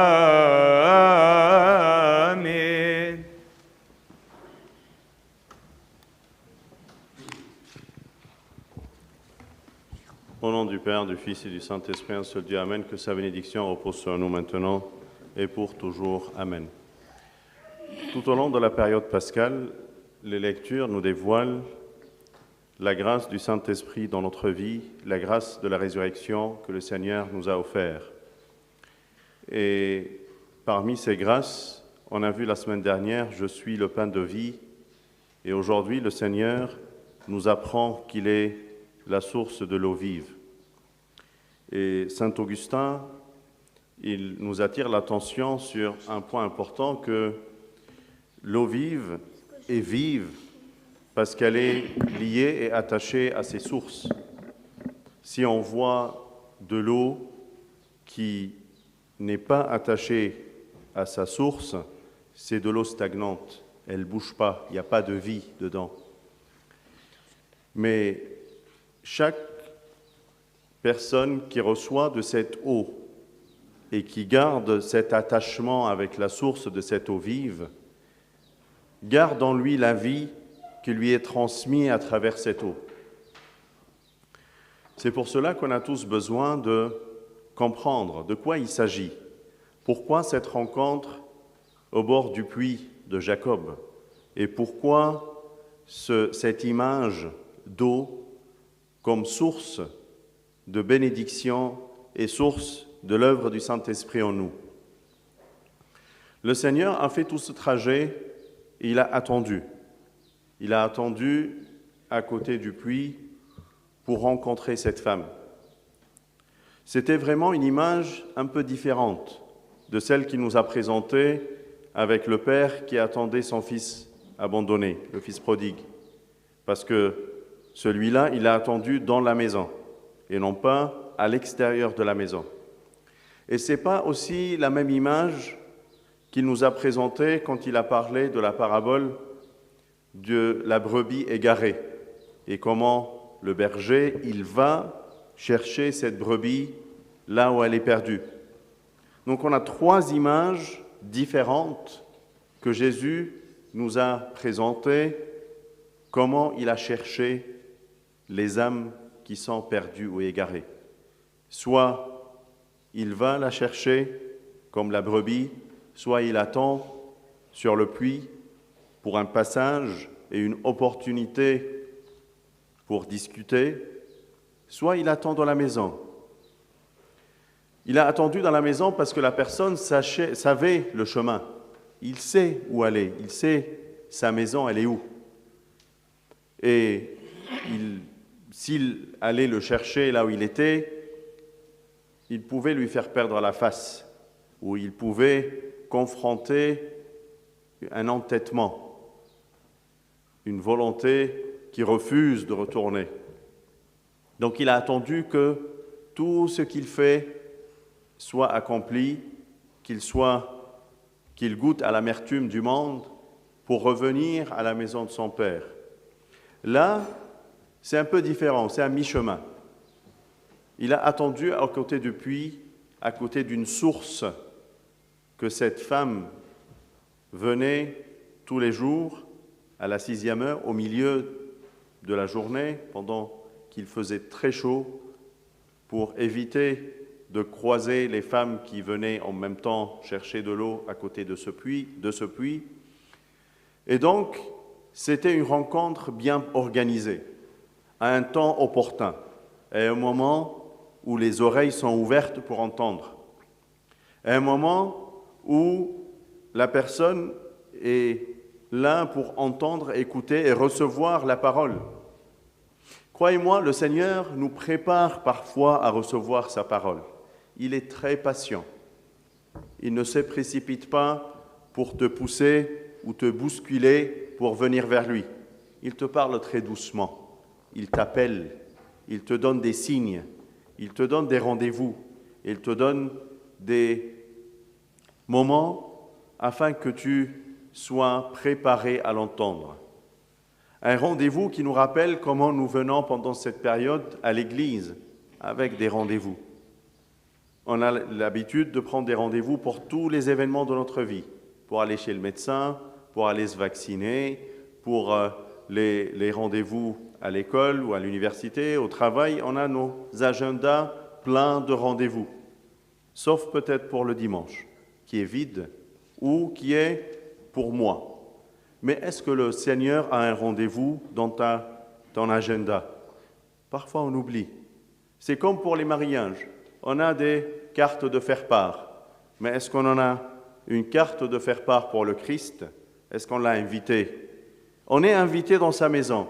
Amen. Au nom du Père, du Fils et du Saint-Esprit, un seul Dieu, Amen, que sa bénédiction repose sur nous maintenant et pour toujours. Amen. Tout au long de la période pascale, les lectures nous dévoilent la grâce du Saint-Esprit dans notre vie, la grâce de la résurrection que le Seigneur nous a offert. Et parmi ces grâces, on a vu la semaine dernière « Je suis le pain de vie » et aujourd'hui, le Seigneur nous apprend qu'il est la source de l'eau vive. Et saint Augustin, il nous attire l'attention sur un point important, que l'eau vive est vive parce qu'elle est liée et attachée à ses sources. Si on voit de l'eau qui n'est pas attachée à sa source, c'est de l'eau stagnante, elle ne bouge pas, il n'y a pas de vie dedans. Mais chaque personne qui reçoit de cette eau et qui garde cet attachement avec la source de cette eau vive, garde en lui la vie qui lui est transmise à travers cette eau. C'est pour cela qu'on a tous besoin de comprendre de quoi il s'agit. Pourquoi cette rencontre au bord du puits de Jacob? Et pourquoi cette image d'eau comme source de bénédiction et source de l'œuvre du Saint-Esprit en nous? Le Seigneur a fait tout ce trajet et il a attendu. Il a attendu à côté du puits pour rencontrer cette femme. C'était vraiment une image un peu différente de celle qu'il nous a présentée avec le père qui attendait son fils abandonné, le fils prodigue. Parce que celui-là, il a attendu dans la maison et non pas à l'extérieur de la maison. Et ce n'est pas aussi la même image qu'il nous a présentée quand il a parlé de la parabole de la brebis égarée et comment le berger, il va chercher cette brebis là où elle est perdue. Donc on a trois images différentes que Jésus nous a présentées, comment il a cherché les âmes qui sont perdues ou égarées. Soit il va la chercher comme la brebis, soit il attend sur le puits pour un passage et une opportunité pour discuter, soit il attend dans la maison. Il a attendu dans la maison parce que la personne savait le chemin. Il sait où aller, il sait sa maison, elle est où. Et s'il allait le chercher là où il était, il pouvait lui faire perdre la face, ou il pouvait confronter un entêtement, une volonté qui refuse de retourner. Donc il a attendu que tout ce qu'il fait soit accompli, qu'il goûte à l'amertume du monde pour revenir à la maison de son Père. Là, c'est un peu différent, c'est à mi-chemin. Il a attendu à côté du puits, à côté d'une source, que cette femme venait tous les jours à la 6e heure, au milieu de la journée, pendant qu'il faisait très chaud, pour éviter de croiser les femmes qui venaient en même temps chercher de l'eau à côté de ce puits. Et donc, c'était une rencontre bien organisée, à un temps opportun, à un moment où les oreilles sont ouvertes pour entendre, à un moment où la personne est là pour entendre, écouter et recevoir la parole. Croyez-moi, le Seigneur nous prépare parfois à recevoir sa parole. Il est très patient. Il ne se précipite pas pour te pousser ou te bousculer pour venir vers lui. Il te parle très doucement. Il t'appelle. Il te donne des signes. Il te donne des rendez-vous. Il te donne des moments afin que tu sois préparé à l'entendre. Un rendez-vous qui nous rappelle comment nous venons pendant cette période à l'église avec des rendez-vous. On a l'habitude de prendre des rendez-vous pour tous les événements de notre vie, pour aller chez le médecin, pour aller se vacciner, pour les rendez-vous à l'école ou à l'université, au travail. On a nos agendas pleins de rendez-vous, sauf peut-être pour le dimanche, qui est vide ou qui est pour moi. Mais est-ce que le Seigneur a un rendez-vous dans ton agenda? Parfois on oublie. C'est comme pour les mariages. On a des cartes de faire-part. Mais est-ce qu'on en a une carte de faire-part pour le Christ? Est-ce qu'on l'a invité? On est invité dans sa maison,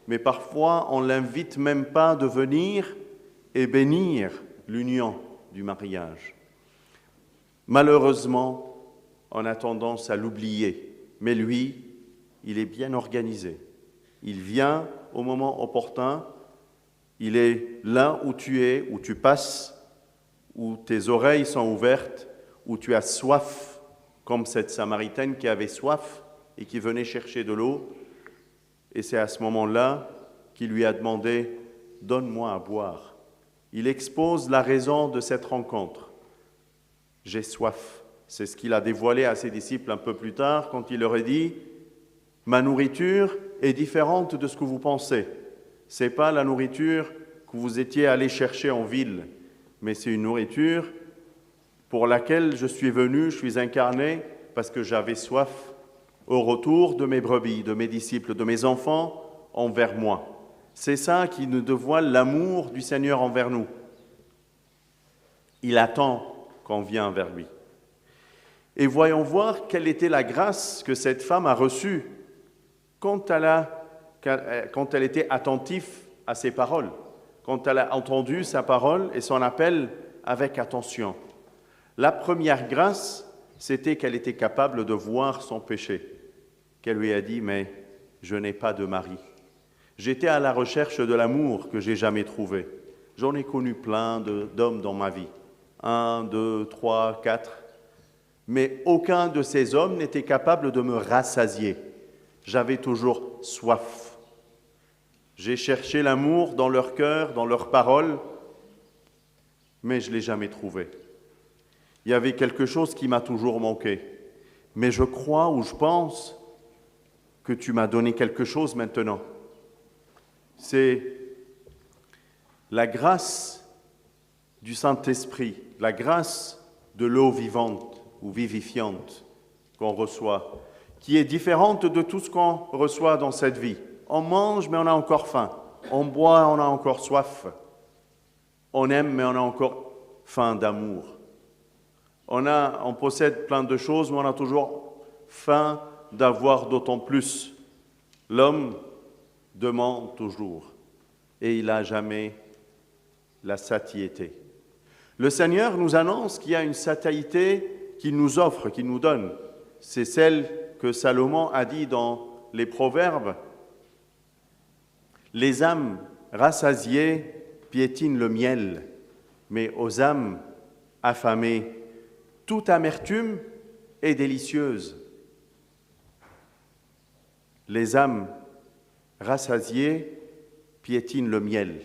mais parfois on ne l'invite même pas de venir et bénir l'union du mariage. Malheureusement, on a tendance à l'oublier. Mais lui, il est bien organisé. Il vient au moment opportun. Il est là où tu es, où tu passes, où tes oreilles sont ouvertes, où tu as soif, comme cette Samaritaine qui avait soif et qui venait chercher de l'eau. Et c'est à ce moment-là qu'il lui a demandé « Donne-moi à boire ». Il expose la raison de cette rencontre. « J'ai soif ». C'est ce qu'il a dévoilé à ses disciples un peu plus tard quand il leur a dit « Ma nourriture est différente de ce que vous pensez. Ce n'est pas la nourriture que vous étiez allé chercher en ville, mais c'est une nourriture pour laquelle je suis venu, je suis incarné, parce que j'avais soif au retour de mes brebis, de mes disciples, de mes enfants envers moi. » C'est ça qui nous dévoile l'amour du Seigneur envers nous. Il attend qu'on vienne vers lui. Et voyons voir quelle était la grâce que cette femme a reçue quand elle était attentive à ses paroles, quand elle a entendu sa parole et son appel avec attention. La première grâce, c'était qu'elle était capable de voir son péché, qu'elle lui a dit « mais je n'ai pas de mari ». J'étais à la recherche de l'amour que j'ai jamais trouvé. J'en ai connu plein d'hommes dans ma vie, 1, 2, 3, 4, mais aucun de ces hommes n'était capable de me rassasier. J'avais toujours soif. J'ai cherché l'amour dans leur cœur, dans leurs paroles, mais je ne l'ai jamais trouvé. Il y avait quelque chose qui m'a toujours manqué. Mais je crois ou je pense que tu m'as donné quelque chose maintenant. C'est la grâce du Saint-Esprit, la grâce de l'eau vivante ou vivifiante qu'on reçoit, qui est différente de tout ce qu'on reçoit dans cette vie. On mange, mais on a encore faim. On boit, on a encore soif. On aime, mais on a encore faim d'amour. On possède plein de choses, mais on a toujours faim d'avoir d'autant plus. L'homme demande toujours, et il n'a jamais la satiété. Le Seigneur nous annonce qu'il y a une satiété qu'il nous offre, qu'il nous donne. C'est celle que Salomon a dit dans les Proverbes. Les âmes rassasiées piétinent le miel, mais aux âmes affamées, toute amertume est délicieuse. Les âmes rassasiées piétinent le miel.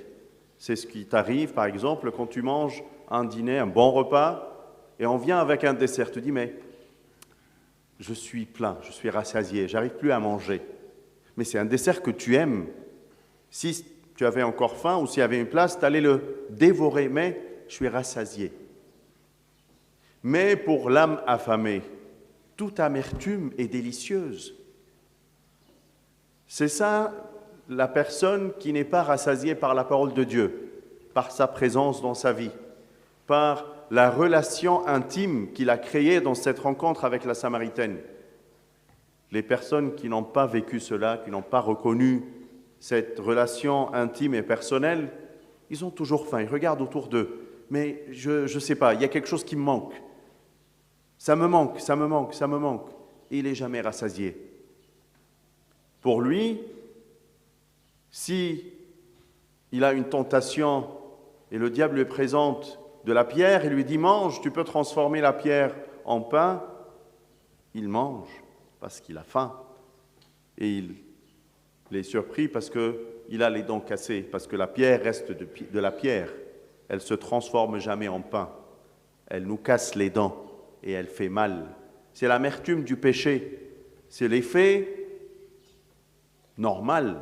C'est ce qui t'arrive, par exemple, quand tu manges un dîner, un bon repas, et on vient avec un dessert. Tu dis, mais je suis plein, je suis rassasié, j'arrive plus à manger. Mais c'est un dessert que tu aimes. Si tu avais encore faim ou s'il y avait une place, tu allais le dévorer, mais je suis rassasié. Mais pour l'âme affamée, toute amertume est délicieuse. C'est ça, la personne qui n'est pas rassasiée par la parole de Dieu, par sa présence dans sa vie, par la relation intime qu'il a créée dans cette rencontre avec la Samaritaine. Les personnes qui n'ont pas vécu cela, qui n'ont pas reconnu cette relation intime et personnelle, ils ont toujours faim, ils regardent autour d'eux. Mais je ne sais pas, il y a quelque chose qui me manque. Ça me manque, ça me manque, ça me manque. Et il n'est jamais rassasié. Pour lui, si il a une tentation et le diable lui présente de la pierre et lui dit « mange, tu peux transformer la pierre en pain », il mange parce qu'il a faim. Et il est surpris parce qu'il a les dents cassées, parce que la pierre reste de la pierre. Elle ne se transforme jamais en pain. elle nous casse les dents et elle fait mal. C'est l'amertume du péché, c'est l'effet normal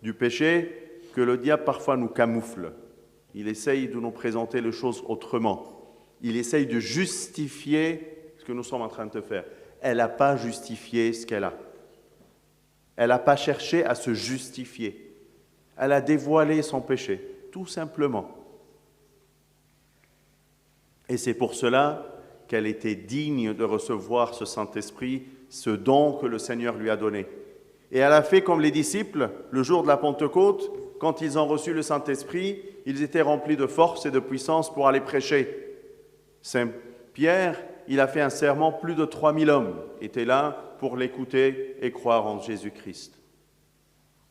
du péché que le diable parfois nous camoufle. Il essaye de nous présenter les choses autrement. Il essaye de justifier ce que nous sommes en train de faire. Elle n'a pas justifié ce qu'elle a. Elle n'a pas cherché à se justifier. Elle a dévoilé son péché, tout simplement. Et c'est pour cela qu'elle était digne de recevoir ce Saint-Esprit, ce don que le Seigneur lui a donné. Et elle a fait comme les disciples, le jour de la Pentecôte, quand ils ont reçu le Saint-Esprit, ils étaient remplis de force et de puissance pour aller prêcher. Saint Pierre, il a fait un serment, plus de 3000 hommes étaient là pour l'écouter et croire en Jésus-Christ.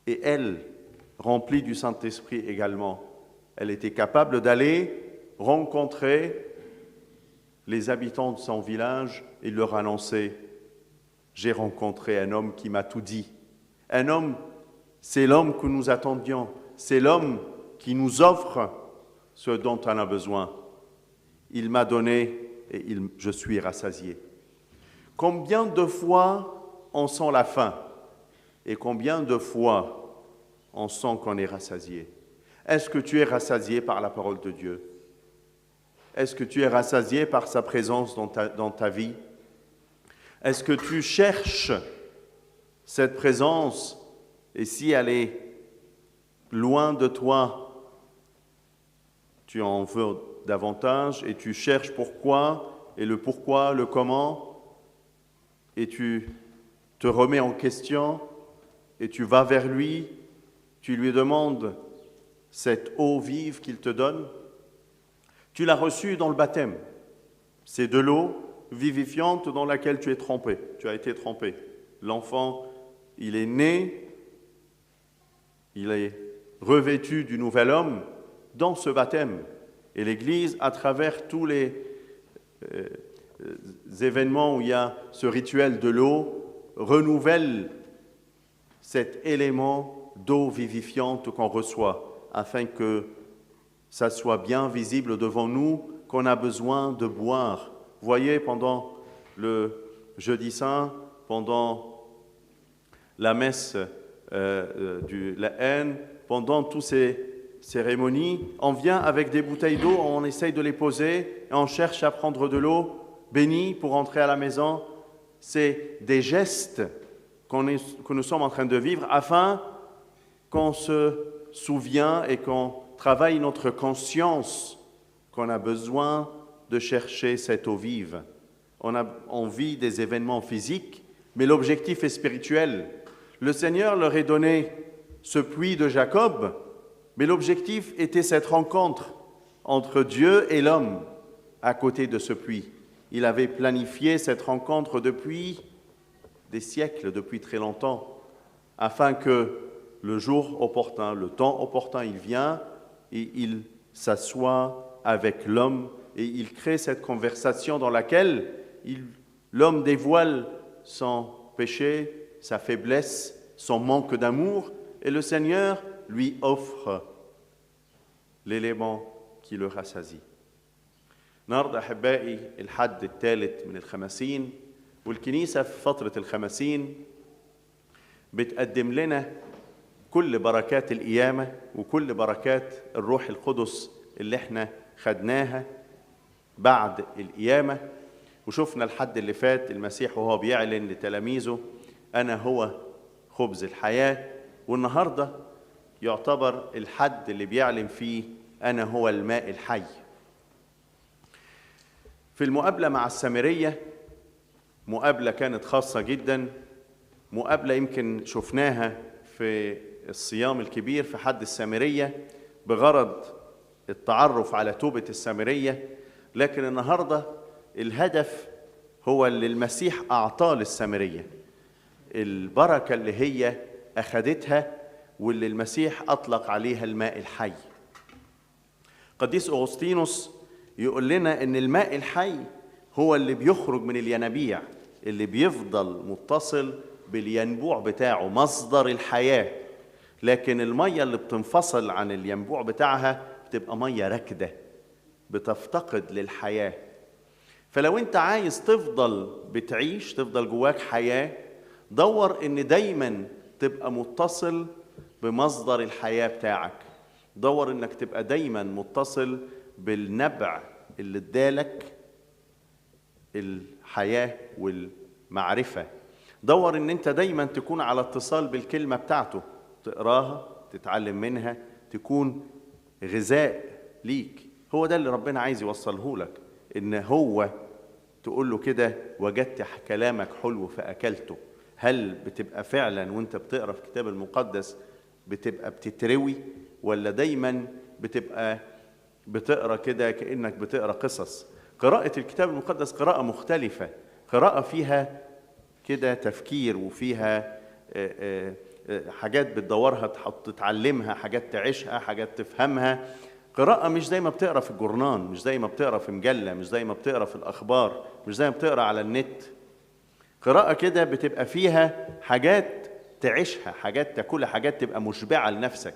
Et elle, remplie du Saint-Esprit également, elle était capable d'aller rencontrer les habitants de son village et leur annoncer « J'ai rencontré un homme qui m'a tout dit. Un homme, c'est l'homme que nous attendions, c'est l'homme qui nous offre ce dont on a besoin. Il m'a donné et je suis rassasié. » Combien de fois on sent la faim et combien de fois on sent qu'on est rassasié? Est-ce que tu es rassasié par la parole de Dieu? Est-ce que tu es rassasié par sa présence dans ta vie? Est-ce que tu cherches cette présence et si elle est loin de toi, tu en veux davantage et tu cherches pourquoi et le pourquoi, le comment et tu te remets en question et tu vas vers lui, tu lui demandes cette eau vive qu'il te donne. Tu l'as reçue dans le baptême. C'est de l'eau vivifiante dans laquelle tu es trempé. Tu as été trempé. L'enfant, il est né, il est revêtu du nouvel homme dans ce baptême. Et l'Église, à travers tous les événements où il y a ce rituel de l'eau, renouvelle cet élément d'eau vivifiante qu'on reçoit, afin que ça soit bien visible devant nous qu'on a besoin de boire. Voyez, pendant le jeudi saint, pendant la messe de la haine, pendant toutes ces cérémonies, on vient avec des bouteilles d'eau, on essaye de les poser et on cherche à prendre de l'eau bénie pour entrer à la maison. C'est des gestes que nous sommes en train de vivre afin qu'on se souvienne et qu'on travaille notre conscience qu'on a besoin de chercher cette eau vive. On vit des événements physiques, mais l'objectif est spirituel. Le Seigneur leur a donné ce puits de Jacob, mais l'objectif était cette rencontre entre Dieu et l'homme à côté de ce puits. Il avait planifié cette rencontre depuis des siècles, depuis très longtemps, afin que le jour opportun, le temps opportun, il vient et il s'assoit avec l'homme et il crée cette conversation dans laquelle l'homme dévoile son péché, sa faiblesse, son manque d'amour, et le Seigneur lui offre l'élément qui le rassasie. النهارده أحبائي الحد الثالث من الخمسين، والكنيسة في فترة الخمسين بتقدم لنا كل بركات القيامة وكل بركات الروح القدس اللي احنا خدناها بعد القيامة. وشفنا الحد اللي فات المسيح وهو بيعلن لتلاميذه أنا هو خبز الحياة، والنهاردة يعتبر الحد اللي بيعلن فيه أنا هو الماء الحي. في المقابلة مع السامرية، مقابلة كانت خاصة جدا، مقابلة يمكن شفناها في الصيام الكبير في حد السامرية بغرض التعرف على توبة السامرية، لكن النهاردة الهدف هو اللي المسيح أعطاه للسامرية، البركة اللي هي أخذتها واللي المسيح أطلق عليها الماء الحي. قديس أغسطينوس يقول لنا إن الماء الحي هو اللي بيخرج من الينابيع، اللي بيفضل متصل بالينبوع بتاعه، مصدر الحياة. لكن المية اللي بتنفصل عن الينبوع بتاعها بتبقى مية راكدة، بتفتقد للحياة. فلو انت عايز تفضل بتعيش، تفضل جواك حياة، دور ان دايما تبقى متصل بمصدر الحياة بتاعك. دور انك تبقى دايما متصل بالنبع اللي ادالك الحياة والمعرفة. دور ان انت دايما تكون على اتصال بالكلمة بتاعته، تقراها، تتعلم منها، تكون غذاء ليك. هو ده اللي ربنا عايز يوصله لك، ان هو تقول له كده وجدت كلامك حلو فأكلته. هل بتبقى فعلا وانت بتقرا في الكتاب المقدس بتبقى بتتروي، ولا دايما بتبقى بتقرا كده كأنك بتقرا قصص؟ قراءة الكتاب المقدس قراءة مختلفة، قراءة فيها كده تفكير، وفيها حاجات بتدورها تتعلمها، حاجات تعيشها، حاجات تفهمها. قراءة مش زي ما بتقرا في الجورنان، مش زي ما بتقرا في مجلة، مش زي ما بتقرا في الأخبار، مش زي ما بتقرا على النت. قراءة كده بتبقى فيها حاجات تعيشها، حاجات تاكلها، حاجات تبقى مشبعة لنفسك.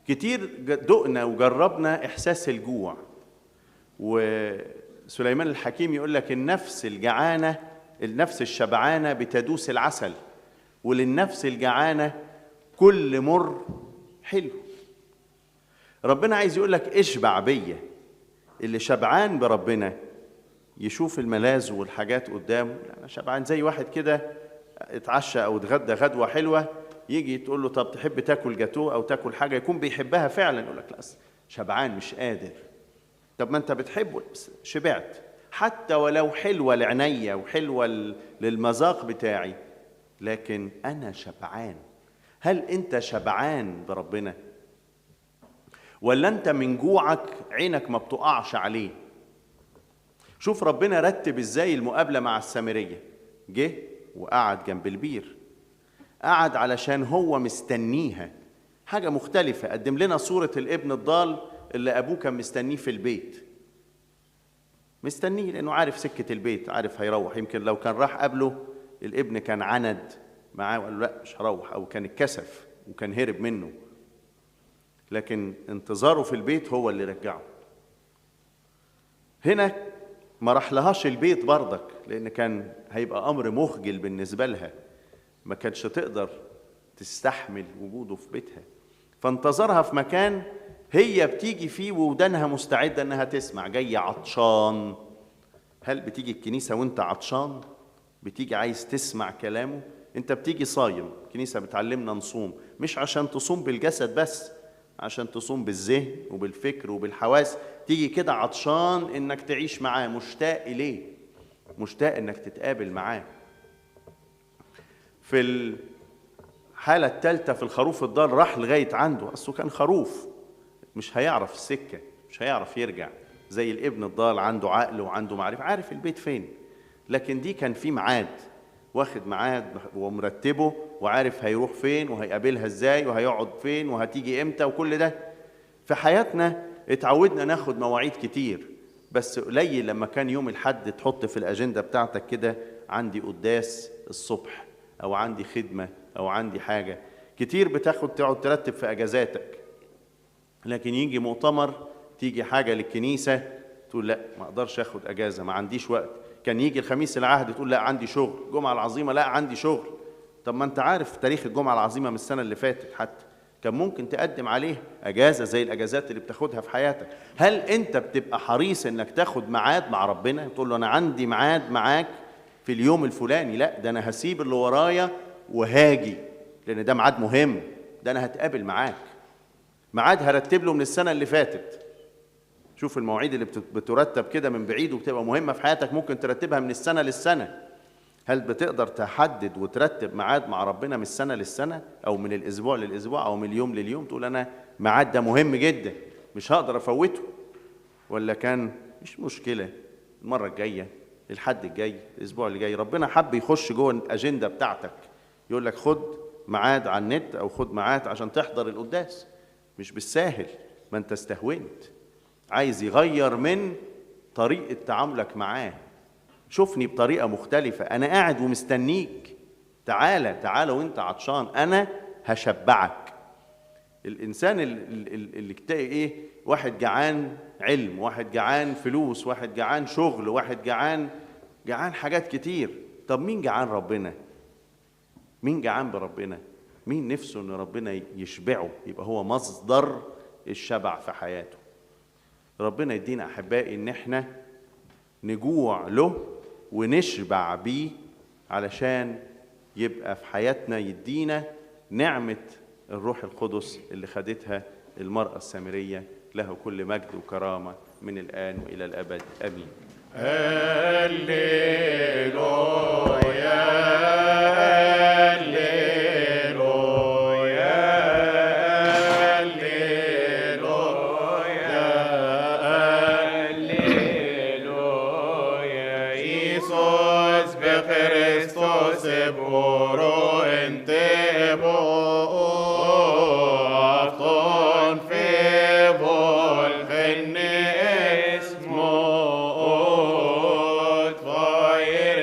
كتير دقنا وجربنا إحساس الجوع، وسليمان الحكيم يقول لك النفس الجعانة، النفس الشبعانة بتدوس العسل، وللنفس الجعانة كل مر حلو. ربنا عايز يقول لك اشبع بيا. اللي شبعان بربنا يشوف الملاذ والحاجات قدامه. انا شبعان زي واحد كده اتعشى او اتغدى غدوه حلوه، يجي تقول له طب تحب تاكل جاتوه او تاكل حاجه يكون بيحبها فعلا، يقول لك لا شبعان مش قادر. طب ما انت بتحبه بس شبعت، حتى ولو حلوه لعينيا وحلوه للمذاق بتاعي، لكن انا شبعان. هل انت شبعان بربنا، ولا انت من جوعك عينك ما بتقعش عليه؟ شوف ربنا رتب ازاي المقابله مع السامريه. جه وقعد جنب البير، قعد علشان هو مستنيها. حاجه مختلفه، قدم لنا صوره الابن الضال اللي ابوه كان مستنيه في البيت، مستنيه لانه عارف سكه البيت، عارف هيروح. يمكن لو كان راح قبله الابن كان عند معاه وقال له لا مش هروح، او كان اتكسف وكان هرب منه، لكن انتظاره في البيت هو اللي رجعه. هنا ما راح لهاش البيت برضك، لان كان هيبقى امر مخجل بالنسبه لها، ما كانتش تقدر تستحمل وجوده في بيتها، فانتظرها في مكان هي بتيجي فيه وودانها مستعده انها تسمع. جاي عطشان. هل بتيجي الكنيسه وانت عطشان؟ بتيجي عايز تسمع كلامه؟ انت بتيجي صايم. الكنيسه بتعلمنا نصوم، مش عشان تصوم بالجسد بس، عشان تصوم بالذهن وبالفكر وبالحواس. تيجي كده عطشان انك تعيش معاه، مشتاق اليه، مشتاق انك تتقابل معاه. في الحالة الثالثة في الخروف الضال، راح لغاية عنده، أصله كان خروف مش هيعرف السكة، مش هيعرف يرجع. زي الابن الضال عنده عقل وعنده معرفة، عارف البيت فين، لكن دي كان في ميعاد، واخد ميعاد ومرتبه وعارف هيروح فين وهيقابلها ازاي وهيقعد فين وهتيجي امتى. وكل ده في حياتنا اتعودنا ناخد مواعيد كتير، بس قليل لما كان يوم الحد تحط في الأجندة بتاعتك كده عندي قداس الصبح، أو عندي خدمة، أو عندي حاجة. كتير تقعد ترتب في أجازاتك، لكن يجي مؤتمر، تيجي حاجة للكنيسة تقول لا ما أقدرش أخد أجازة، ما عنديش وقت. كان يجي الخميس العهد تقول لا عندي شغل. الجمعة العظيمة لا عندي شغل. طب ما أنت عارف تاريخ الجمعة العظيمة من السنة اللي فاتت، حتى كان ممكن تقدم عليه أجازة زي الأجازات اللي بتاخدها في حياتك. هل أنت بتبقى حريص إنك تاخد ميعاد مع ربنا، تقول له أنا عندي ميعاد معاك في اليوم الفلاني؟ لا، ده أنا هسيب اللي ورايا وهاجي، لأن ده ميعاد مهم، ده أنا هتقابل معاك. ميعاد هرتب له من السنة اللي فاتت. شوف المواعيد اللي بترتب كده من بعيد وبتبقى مهمة في حياتك، ممكن ترتبها من السنة للسنة. هل بتقدر تحدد وترتب ميعاد مع ربنا من السنة للسنة، أو من الأسبوع للأسبوع، أو من اليوم لليوم، تقول أنا ميعاد ده مهم جدا مش هقدر أفوته؟ ولا كان مش مشكلة المرة الجاية، الحد الجاي، الأسبوع اللي جاي؟ ربنا حب يخش جوه الأجندة بتاعتك، يقول لك خد ميعاد على النت، أو خد ميعاد عشان تحضر القداس. مش بالساهل، ما أنت استهونت. عايز يغير من طريقة تعاملك معاه. شوفني بطريقة مختلفة، أنا قاعد ومستنيك، تعالى وانت عطشان، أنا هشبعك. الإنسان اللي ايه، واحد جعان علم، واحد جعان فلوس، واحد جعان شغل، واحد جعان حاجات كتير. طب مين جعان ربنا؟ مين جعان بربنا؟ مين نفسه ان ربنا يشبعه، يبقى هو مصدر الشبع في حياته؟ ربنا يدينا احبائي ان احنا نجوع له ونشبع بيه، علشان يبقى في حياتنا يدينا نعمة الروح القدس اللي خدتها المرأة السامرية. له كل مجد وكرامة من الآن وإلى الأبد، آمين. Fire